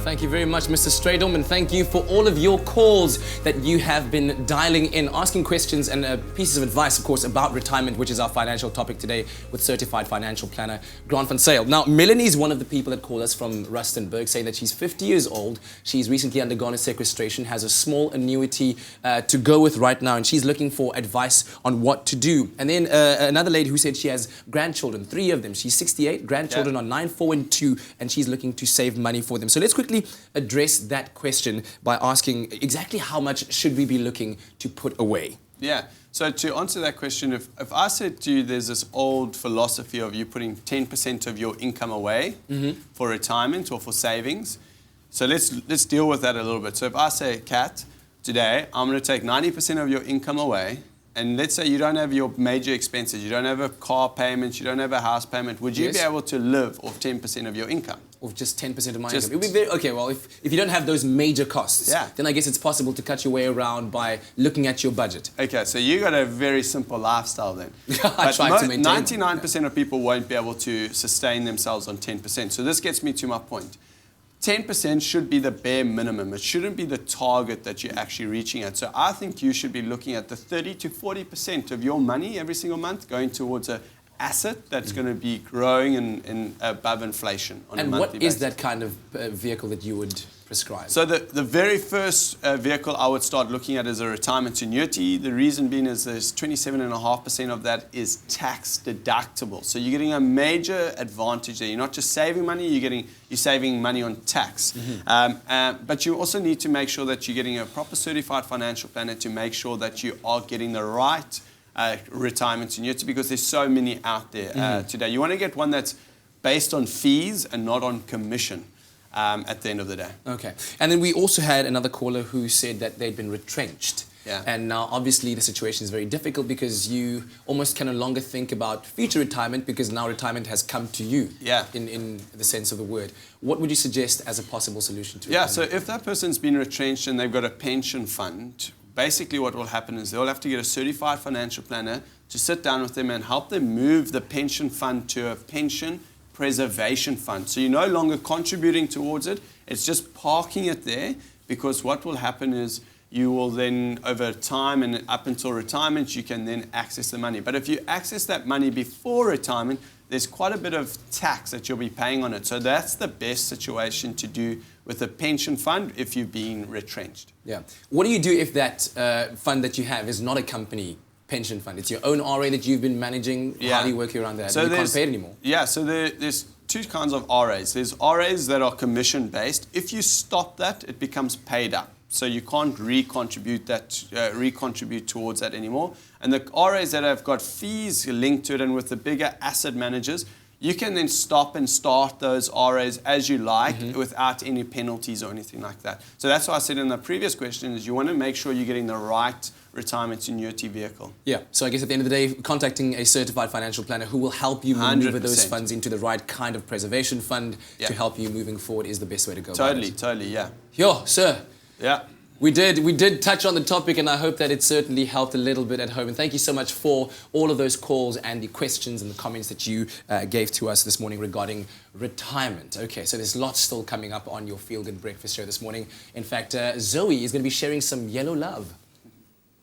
Thank you very much, Mr. Stradom, and thank you for all of your calls that you have been dialing in, asking questions and pieces of advice, of course, about retirement, which is our financial topic today with certified financial planner Grant van Zyl. Now, Melanie is one of the people that call us from Rustenburg, saying that she's 50 years old. She's recently undergone a sequestration, has a small annuity to go with right now, and she's looking for advice on what to do. And then another lady who said she has grandchildren, 3 of them. She's 68, grandchildren are 9, 4, and 2, and she's looking to save money for them. So let's quickly address that question by asking exactly how much should we be looking to put away? Yeah, so to answer that question, if I said to you there's this old philosophy of you putting 10% of your income away for retirement or for savings, so let's deal with that a little bit. So if I say, Kat, today I'm going to take 90% of your income away, and let's say you don't have your major expenses, you don't have a car payment, you don't have a house payment, would you be able to live off 10% of your income? Or just 10% of my income? It would be very, okay, well, if you don't have those major costs, then I guess it's possible to cut your way around by looking at your budget. Okay, so you got a very simple lifestyle then. I try to maintain 99% of people won't be able to sustain themselves on 10%. So this gets me to my point. 10% should be the bare minimum. It shouldn't be the target that you're actually reaching at. So I think you should be looking at the 30 to 40% of your money every single month going towards an asset that's going to be growing in above inflation on a monthly basis. And what is that kind of vehicle that you would prescribe? So the very first vehicle I would start looking at is a retirement annuity. The reason being is there's 27.5% of that is tax deductible. So you're getting a major advantage there. You're not just saving money, you're saving money on tax. But you also need to make sure that you're getting a proper certified financial planner to make sure that you are getting the right retirement annuity, because there's so many out there today. You want to get one that's based on fees and not on commission at the end of the day. Okay. And then we also had another caller who said that they'd been retrenched. Yeah. And now obviously the situation is very difficult because you almost can no longer think about future retirement because now retirement has come to you in the sense of the word. What would you suggest as a possible solution to it? Yeah, so if that person's been retrenched and they've got a pension fund, basically what will happen is they'll have to get a certified financial planner to sit down with them and help them move the pension fund to a pension preservation fund. So you're no longer contributing towards it, it's just parking it there, because what will happen is you will then, over time and up until retirement, you can then access the money. But if you access that money before retirement, there's quite a bit of tax that you'll be paying on it. So that's the best situation to do with a pension fund if you've been retrenched. Yeah. What do you do if that fund that you have is not a company pension fund? It's your own RA that you've been managing. How do you work around that? So you can't pay it anymore. Yeah, so there's 2 kinds of RAs. There's RAs that are commission-based. If you stop that, it becomes paid up. So you can't recontribute towards that anymore. And the RAs that have got fees linked to it, and with the bigger asset managers, you can then stop and start those RAs as you like without any penalties or anything like that. So that's why I said in the previous question is you want to make sure you're getting the right retirement annuity vehicle. Yeah, so I guess at the end of the day, contacting a certified financial planner who will help you maneuver those funds into the right kind of preservation fund to help you moving forward is the best way to go about it. Totally, yeah. Yo, sir. Yeah. We did touch on the topic, and I hope that it certainly helped a little bit at home. And thank you so much for all of those calls and the questions and the comments that you gave to us this morning regarding retirement. Okay, so there's lots still coming up on your Feel Good Breakfast show this morning. In fact, Zoe is going to be sharing some yellow love.